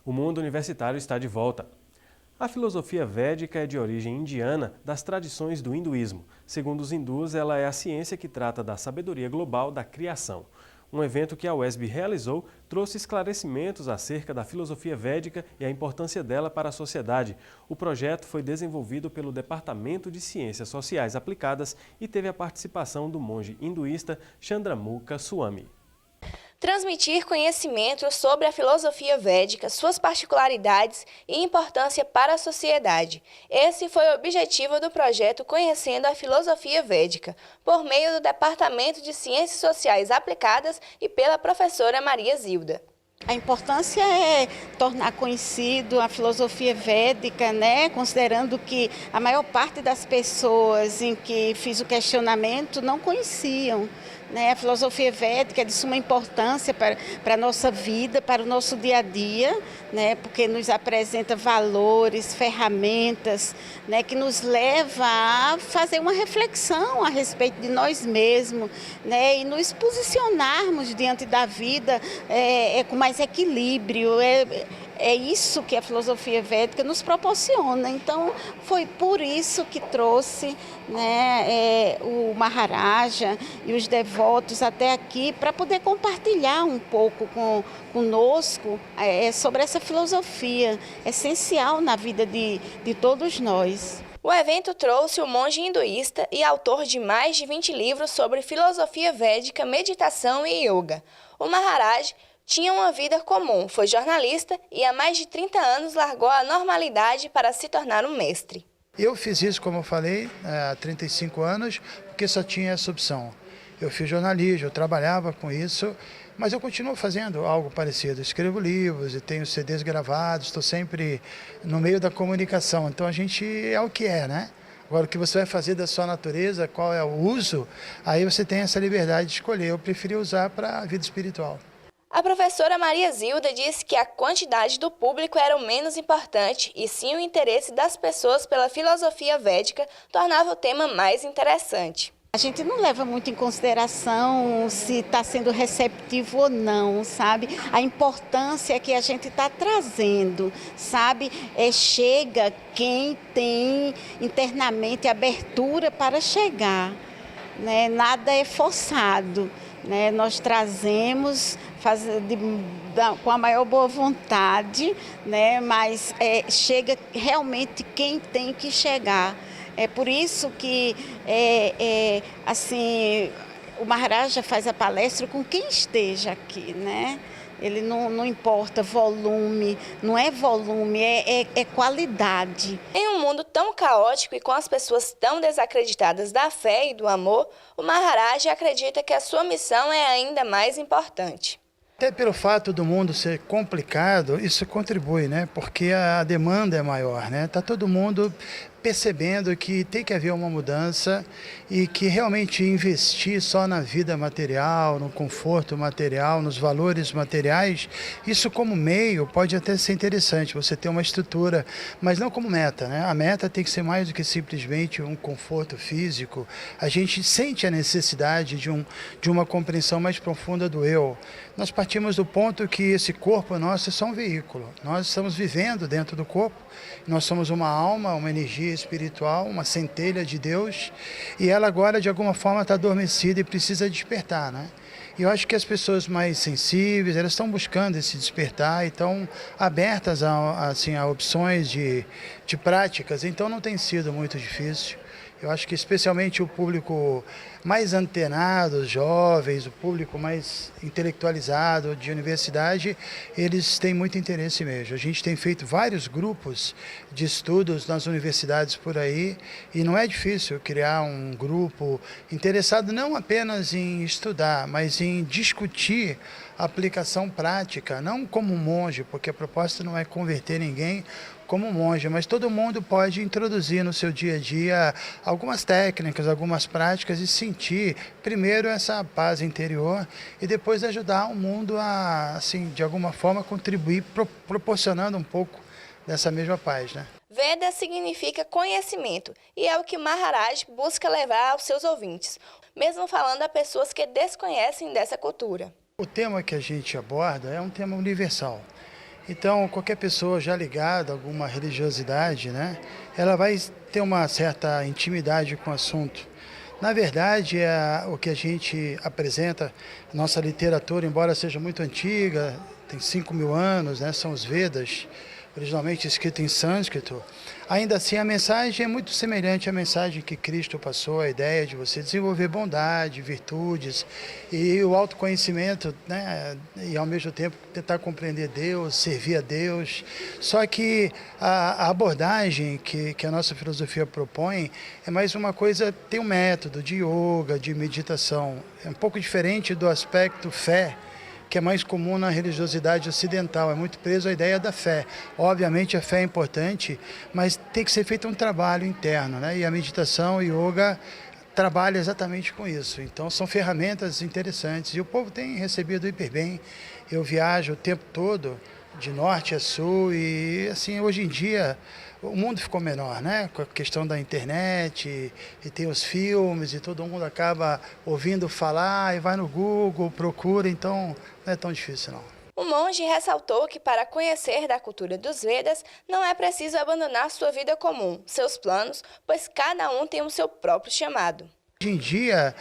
O mundo universitário está de volta. A filosofia védica é de origem indiana, das tradições do hinduísmo. Segundo os hindus, ela é a ciência que trata da sabedoria global da criação. Um evento que a UESB realizou trouxe esclarecimentos acerca da filosofia védica e a importância dela para a sociedade. O projeto foi desenvolvido pelo Departamento de Ciências Sociais Aplicadas e teve a participação do monge hinduísta Chandramukha Swami. Transmitir conhecimento sobre a filosofia védica, suas particularidades e importância para a sociedade. Esse foi o objetivo do projeto Conhecendo a Filosofia Védica, por meio do Departamento de Ciências Sociais Aplicadas e pela professora Maria Zilda. A importância é tornar conhecido a filosofia védica, né? Considerando que a maior parte das pessoas em que fiz o questionamento não conheciam. A filosofia védica é de suma importância para a nossa vida, para o nosso dia a dia, porque nos apresenta valores, ferramentas, que nos leva a fazer uma reflexão a respeito de nós mesmos, e nos posicionarmos diante da vida com mais equilíbrio. É isso que a filosofia védica nos proporciona. Então, foi por isso que trouxe o Maharaja e os devotos até aqui para poder compartilhar um pouco conosco sobre essa filosofia essencial na vida de todos nós. O evento trouxe o monge hinduísta e autor de mais de 20 livros sobre filosofia védica, meditação e yoga. O Maharaj tinha uma vida comum, foi jornalista e há mais de 30 anos largou a normalidade para se tornar um mestre. Eu fiz isso, como eu falei, há 35 anos, porque só tinha essa opção. Eu fiz jornalismo, eu trabalhava com isso, mas eu continuo fazendo algo parecido. Escrevo livros e tenho CDs gravados, estou sempre no meio da comunicação. Então a gente é o que é, né? Agora, o que você vai fazer da sua natureza, qual é o uso, aí você tem essa liberdade de escolher. Eu preferi usar para a vida espiritual. A professora Maria Zilda disse que a quantidade do público era o menos importante e sim o interesse das pessoas pela filosofia védica tornava o tema mais interessante. A gente não leva muito em consideração se está sendo receptivo ou não, sabe? A importância que a gente está trazendo, sabe? Chega quem tem internamente abertura para chegar, Nada é forçado. Nós trazemos com a maior boa vontade, mas chega realmente quem tem que chegar. É por isso que o Maharaja faz a palestra com quem esteja aqui, Ele não importa volume, não é volume, é qualidade. Em um mundo tão caótico e com as pessoas tão desacreditadas da fé e do amor, o Maharaja acredita que a sua missão é ainda mais importante. Até pelo fato do mundo ser complicado, isso contribui, Porque a demanda é maior, Tá todo mundo percebendo que tem que haver uma mudança e que realmente investir só na vida material, no conforto material, nos valores materiais, isso como meio pode até ser interessante, você ter uma estrutura, mas não como meta, A meta tem que ser mais do que simplesmente um conforto físico. A gente sente a necessidade de uma compreensão mais profunda do eu. Nós partimos do ponto que esse corpo nosso é só um veículo. Nós estamos vivendo dentro do corpo, nós somos uma alma, uma energia espiritual, uma centelha de Deus, e ela agora de alguma forma está adormecida e precisa despertar, E eu acho que as pessoas mais sensíveis, elas estão buscando esse despertar e estão abertas a opções de práticas, então não tem sido muito difícil. Eu acho que especialmente o público mais antenado, os jovens, o público mais intelectualizado de universidade, eles têm muito interesse mesmo. A gente tem feito vários grupos de estudos nas universidades por aí e não é difícil criar um grupo interessado não apenas em estudar, mas em discutir a aplicação prática, não como um monge, porque a proposta não é converter ninguém como monge, mas todo mundo pode introduzir no seu dia a dia algumas técnicas, algumas práticas e sentir primeiro essa paz interior e depois ajudar o mundo a, de alguma forma, contribuir proporcionando um pouco dessa mesma paz, Veda significa conhecimento e é o que Maharaj busca levar aos seus ouvintes, mesmo falando a pessoas que desconhecem dessa cultura. O tema que a gente aborda é um tema universal. Então, qualquer pessoa já ligada a alguma religiosidade, né, ela vai ter uma certa intimidade com o assunto. Na verdade, o que a gente apresenta, nossa literatura, embora seja muito antiga, tem 5.000 anos, né, são os Vedas, originalmente escrito em sânscrito, ainda assim a mensagem é muito semelhante à mensagem que Cristo passou, a ideia de você desenvolver bondade, virtudes e o autoconhecimento, né, e ao mesmo tempo tentar compreender Deus, servir a Deus. Só que a abordagem que a nossa filosofia propõe é mais uma coisa, tem um método de yoga, de meditação, é um pouco diferente do aspecto fé, que é mais comum na religiosidade ocidental, é muito preso à ideia da fé. Obviamente a fé é importante, mas tem que ser feito um trabalho interno, né? E a meditação e o yoga trabalha exatamente com isso. Então são ferramentas interessantes e o povo tem recebido hiper bem. Eu viajo o tempo todo, de norte a sul, e assim, hoje em dia o mundo ficou menor, né? Com a questão da internet e tem os filmes e todo mundo acaba ouvindo falar e vai no Google, procura, então não é tão difícil não. O monge ressaltou que para conhecer da cultura dos Vedas não é preciso abandonar sua vida comum, seus planos, pois cada um tem o seu próprio chamado. Hoje em dia,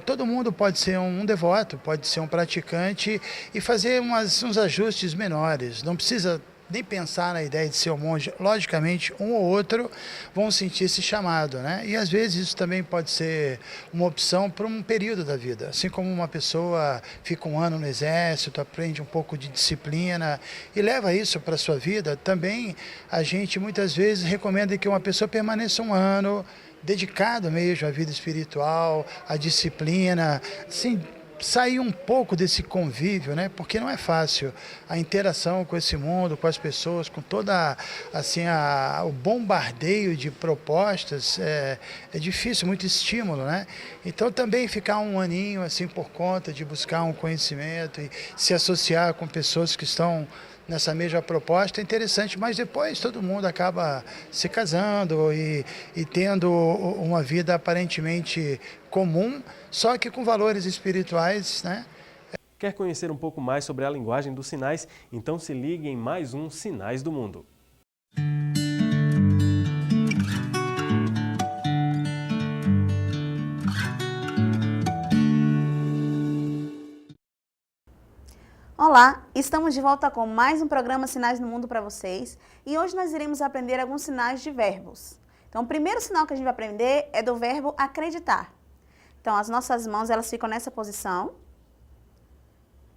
todo mundo pode ser um devoto, pode ser um praticante e fazer uns ajustes menores. Não precisa nem pensar na ideia de ser um monge. Logicamente, um ou outro vão sentir esse chamado, né? E às vezes isso também pode ser uma opção para um período da vida. Assim como uma pessoa fica um ano no exército, aprende um pouco de disciplina e leva isso para a sua vida, também a gente muitas vezes recomenda que uma pessoa permaneça um ano dedicado mesmo à vida espiritual, à disciplina, assim, sair um pouco desse convívio, né? Porque não é fácil a interação com esse mundo, com as pessoas, com toda assim o bombardeio de propostas, é difícil, muito estímulo, né? Então também ficar um aninho assim por conta de buscar um conhecimento e se associar com pessoas que estão nessa mesma proposta é interessante, mas depois todo mundo acaba se casando e tendo uma vida aparentemente comum, só que com valores espirituais, né? Quer conhecer um pouco mais sobre a linguagem dos sinais? Então se ligue em mais um Sinais do Mundo. Olá, estamos de volta com mais um programa Sinais do Mundo para vocês e hoje nós iremos aprender alguns sinais de verbos. Então, o primeiro sinal que a gente vai aprender é do verbo acreditar. Então, as nossas mãos elas ficam nessa posição.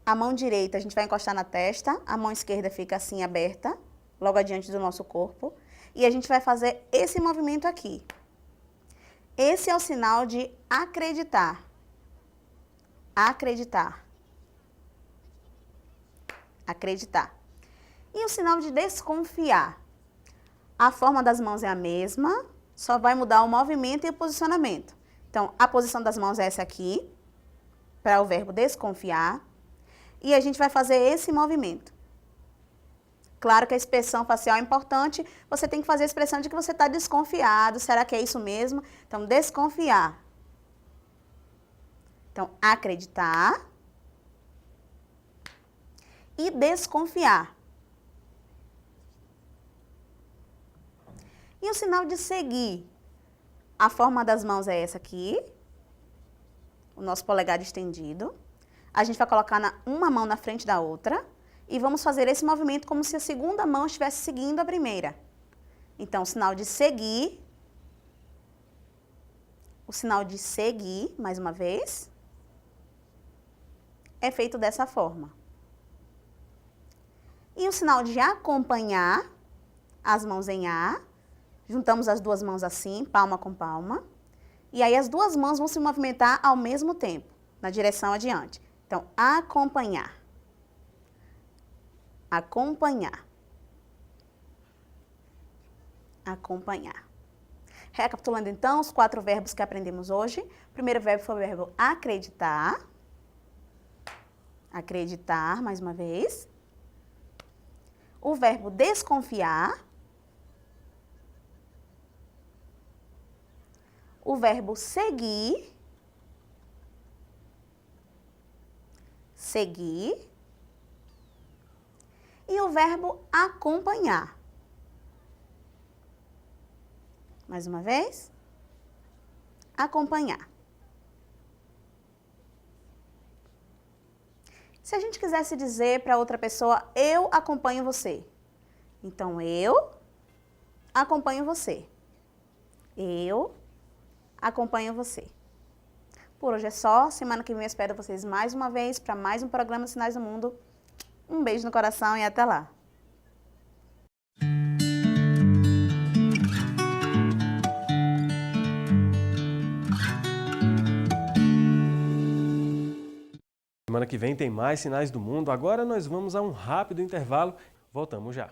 A mão direita a gente vai encostar na testa, a mão esquerda fica assim aberta, logo adiante do nosso corpo. E a gente vai fazer esse movimento aqui. Esse é o sinal de acreditar. Acreditar. Acreditar. E o sinal de desconfiar. A forma das mãos é a mesma, só vai mudar o movimento e o posicionamento. Então, a posição das mãos é essa aqui, para o verbo desconfiar. E a gente vai fazer esse movimento. Claro que a expressão facial é importante, você tem que fazer a expressão de que você está desconfiado. Será que é isso mesmo? Então, desconfiar. Então, acreditar. E desconfiar. E o sinal de seguir? A forma das mãos é essa aqui. O nosso polegar estendido. A gente vai colocar uma mão na frente da outra. E vamos fazer esse movimento como se a segunda mão estivesse seguindo a primeira. Então, o sinal de seguir. O sinal de seguir, mais uma vez. É feito dessa forma. E o sinal de acompanhar, as mãos em A, juntamos as duas mãos assim, palma com palma, e aí as duas mãos vão se movimentar ao mesmo tempo, na direção adiante. Então, acompanhar. Acompanhar. Acompanhar. Recapitulando então os 4 verbos que aprendemos hoje. O primeiro verbo foi o verbo acreditar. Acreditar, mais uma vez. O verbo desconfiar, o verbo seguir, seguir, e o verbo acompanhar. Mais uma vez. Acompanhar. Se a gente quisesse dizer para outra pessoa, eu acompanho você. Então, eu acompanho você. Eu acompanho você. Por hoje é só. Semana que vem eu espero vocês mais uma vez para mais um programa Sinais do Mundo. Um beijo no coração e até lá. Semana que vem tem mais Sinais do Mundo. Agora nós vamos a um rápido intervalo. Voltamos já.